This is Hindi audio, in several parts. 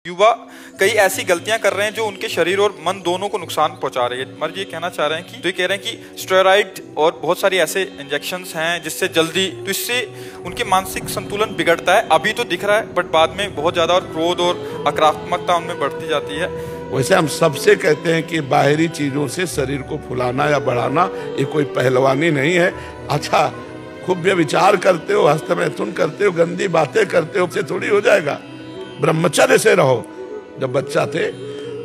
युवा कई ऐसी गलतियां कर रहे हैं जो उनके शरीर और मन दोनों को नुकसान पहुंचा रही है। मर्ज ये कहना चाह रहे हैं कि तो ये कह रहे हैं कि स्टेरॉइड और बहुत सारी ऐसे इंजेक्शंस हैं जिससे जल्दी तो इससे उनके मानसिक संतुलन बिगड़ता है। अभी तो दिख रहा है बट बाद में बहुत ज्यादा और क्रोध और आक्रामकता उनमें बढ़ती जाती है। वैसे हम सबसे कहते हैं कि बाहरी चीजों से शरीर को फुलाना या बढ़ाना ये कोई पहलवानी नहीं है। अच्छा, खूब विचार करते हो, हस्तमैथुन करते हो, गंदी बातें करते हो, उससे थोड़ी हो जाएगा। ब्रह्मचर्य से रहो। जब बच्चा थे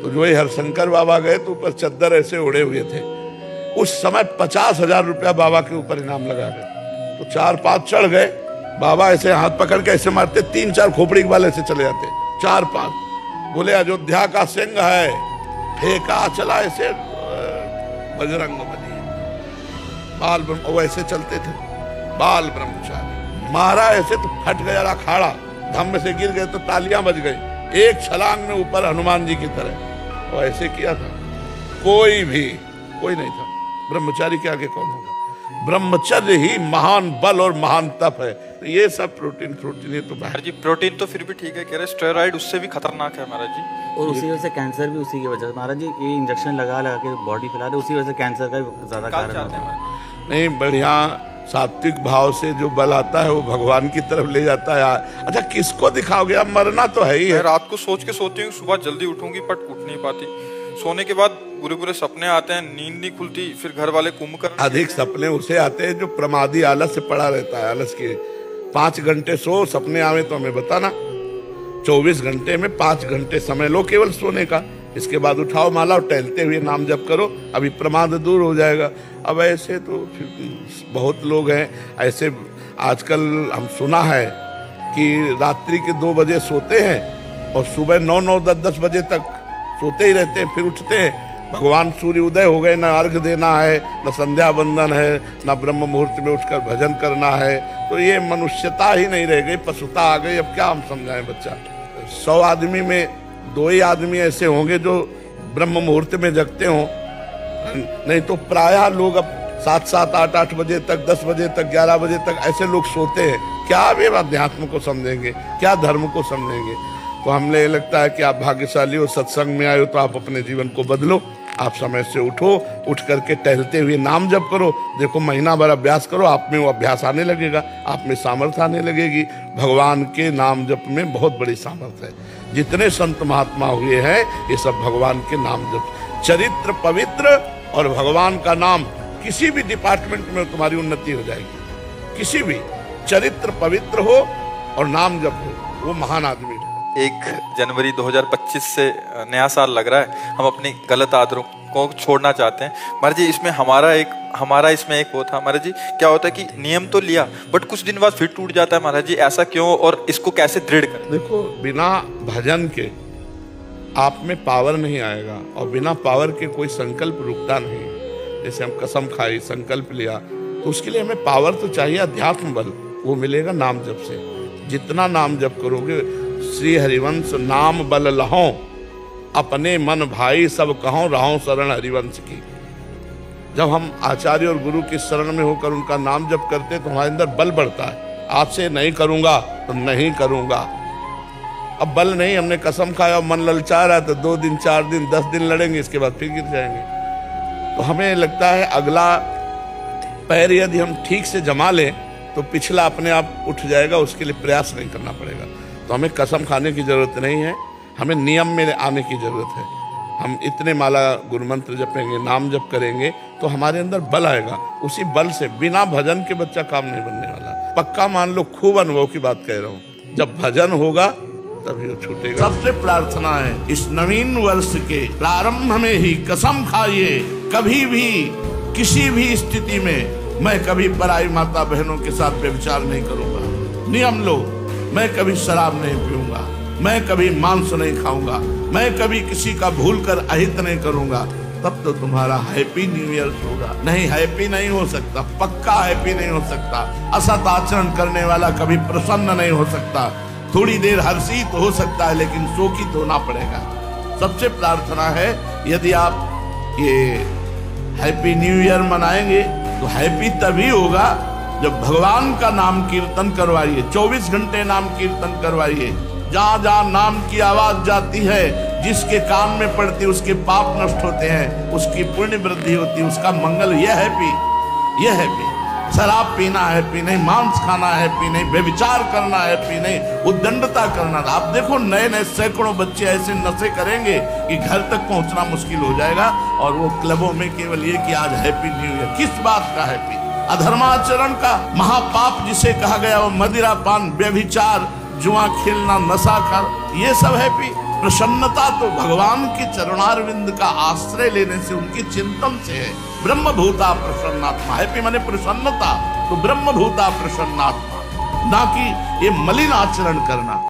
तो जो ये हरशंकर बाबा गए तो ऊपर चद्दर ऐसे उड़े हुए थे। उस समय 50,000 रुपया बाबा के ऊपर इनाम लगा गए। तो 4-5 चढ़ गए। बाबा ऐसे हाथ पकड़ के ऐसे मारते, 3-4 खोपड़ी वाले से चले जाते। 4-5 बोले अयोध्या का सिंह है, फेंका चला ऐसे बजरंग बली। बाल ब्रह्म ऐसे चलते थे, बाल ब्रह्मचारी। मारा ऐसे तो फट गया अखाड़ा, धम्म से गिर गए तो तालियां बज गई। एक छलांग में ऊपर हनुमान जी की तरह वो ऐसे किया था। कोई नहीं था। ब्रह्मचारी के आगे कौन होगा? ब्रह्मचर्य ही महान बल और महान तप है। तो ये सब प्रोटीन ये तो बाहर जी प्रोटीन तो फिर भी ठीक है, कह रहे स्टेरॉइड उससे भी खतरनाक है महाराज जी। और उसी वजह से कैंसर भी उसी की वजह से महाराज जी ये इंजेक्शन लगा के बॉडी फैला रहे, उसी वजह से कैंसर का ज्यादा कारण होता है। नहीं, बढ़िया सात्विक भाव से जो बल आता है वो भगवान की तरफ ले जाता है। अच्छा, किसको दिखाओगे? अब मरना तो है ही है। रात को सोच के सोती हूँ सुबह जल्दी उठूंगी बट उठ नहीं पाती। सोने के बाद बुरे सपने आते हैं, नींद नहीं खुलती, फिर घर वाले कुंभकर्ण। अधिक सपने उसे आते हैं जो प्रमादी आलस से पड़ा रहता है। आलस के 5 घंटे सो, सपने आवे तो हमें बताना। 24 घंटे में 5 घंटे समय लो केवल सोने का। इसके बाद उठाओ माला और टहलते हुए नाम जप करो, अभी प्रमाद दूर हो जाएगा। अब ऐसे तो बहुत लोग हैं ऐसे। आजकल हम सुना है कि रात्रि के 2 बजे सोते हैं और सुबह 9-9, 10-10 बजे तक सोते ही रहते हैं, फिर उठते हैं। भगवान सूर्य उदय हो गए, न अर्घ देना है, न संध्या बंदन है, न ब्रह्म मुहूर्त में उठकर भजन करना है। तो ये मनुष्यता ही नहीं रह गई, पशुता आ गई। अब क्या हम समझाएं बच्चा? 100 आदमी में 2 ही आदमी ऐसे होंगे जो ब्रह्म मुहूर्त में जगते हों, नहीं तो प्रायः लोग अब 7-7, 8-8 बजे तक, 10 बजे तक, 11 बजे तक ऐसे लोग सोते हैं। क्या वे अध्यात्म को समझेंगे? क्या धर्म को समझेंगे? तो हमें ये लगता है कि आप भाग्यशाली हो, सत्संग में आए हो, तो आप अपने जीवन को बदलो। आप समय से उठो, उठ करके टहलते हुए नाम जप करो। देखो, महीना भर अभ्यास करो, आप में वो अभ्यास आने लगेगा, आप में सामर्थ्य आने लगेगी। भगवान के नाम जप में बहुत बड़ी सामर्थ्य है। जितने संत महात्मा हुए हैं ये सब भगवान के नाम जप। चरित्र पवित्र और भगवान का नाम, किसी भी डिपार्टमेंट में तुम्हारी उन्नति हो जाएगी। किसी भी चरित्र पवित्र हो और नाम जप हो, वो महान आदमी है। 1 जनवरी 2025 से नया साल लग रहा है। हम अपनी गलत आदतों को छोड़ना चाहते हैं महाराज जी। इसमें हमारा इसमें एक वो था महाराज जी, क्या होता है कि नियम तो लिया बट कुछ दिन बाद फिर टूट जाता है महाराज जी, ऐसा क्यों और इसको कैसे दृढ़ करें? देखो, बिना भजन के आप में पावर नहीं आएगा और बिना पावर के कोई संकल्प रुकता नहीं। जैसे हम कसम खाई, संकल्प लिया, तो उसके लिए हमें पावर तो चाहिए, अध्यात्म बल। वो मिलेगा नाम जप से। जितना नाम जप करोगे, श्री हरिवंश नाम बल लहों, अपने मन भाई सब कहों, रहों शरण हरिवंश की। जब हम आचार्य और गुरु की शरण में होकर उनका नाम जप करते तो हमारे अंदर बल बढ़ता है। आपसे नहीं करूंगा तो नहीं करूंगा। अब बल नहीं, हमने कसम खाया और मन ललचा रहा तो 2 दिन, 4 दिन, 10 दिन लड़ेंगे, इसके बाद फिर गिर जाएंगे। तो हमें लगता है अगला पैर यदि हम ठीक से जमा लें तो पिछला अपने आप उठ जाएगा। उसके लिए प्रयास नहीं करना पड़ेगा। तो हमें कसम खाने की जरूरत नहीं है, हमें नियम में आने की जरूरत है। हम इतने माला गुरु मंत्र जपेंगे, नाम जप करेंगे तो हमारे अंदर बल आएगा। उसी बल से, बिना भजन के बच्चा काम नहीं बनने वाला। पक्का मान लो, खूब अनुभव की बात कह रहा हूँ। जब भजन होगा तभी वो छूटेगा। सबसे प्रार्थना है, इस नवीन वर्ष के प्रारंभ में ही कसम खाइए, कभी भी किसी भी स्थिति में मैं कभी पराई माता बहनों के साथ व्यभिचार नहीं करूंगा। नियम लो, मैं कभी शराब नहीं पीऊंगा, मैं कभी मांस नहीं खाऊंगा, मैं कभी किसी का भूल कर अहित नहीं करूंगा। तब तो तुम्हारा हैप्पी न्यू ईयर होगा। नहीं, हैप्पी नहीं हो सकता, पक्का हैप्पी नहीं हो सकता। असत आचरण करने वाला कभी प्रसन्न नहीं हो सकता। थोड़ी देर हर्षित हो सकता है लेकिन शोकित होना पड़ेगा। सबसे प्रार्थना है, यदि आप ये हैप्पी न्यू ईयर मनाएंगे तो हैप्पी तभी होगा जब भगवान का नाम कीर्तन करवाइए। 24 घंटे नाम कीर्तन करवाइए। जहां जहां नाम की आवाज जाती है, जिसके कान में पड़ती उसके पाप नष्ट होते हैं, उसकी पुण्य वृद्धि होती है, उसका मंगल। यह है पी, यह है पी। शराब पीना है पी नहीं, मांस खाना है पी नहीं, व्यभिचार करना है पी नहीं, उद्दंडता करना। आप देखो नए नए सैकड़ों बच्चे ऐसे नशे करेंगे कि घर तक पहुंचना मुश्किल हो जाएगा, और वो क्लबों में केवल ये कि आज हैप्पी न्यू ईयर। किस बात का हैप्पी? अधर्माचरण का महापाप जिसे कहा गया, वो मदिरा पान, व्यभिचार, जुआ खेलना, नशा कर, ये सब हैप्पी। प्रसन्नता तो भगवान के चरणारविंद का आश्रय लेने से, उनके चिंतन से है। ब्रह्मभूता प्रसन्नात्मा, हैप्पी माने प्रसन्नता, तो ब्रह्मभूता प्रसन्नात्मा, ना कि ये मलिन आचरण करना।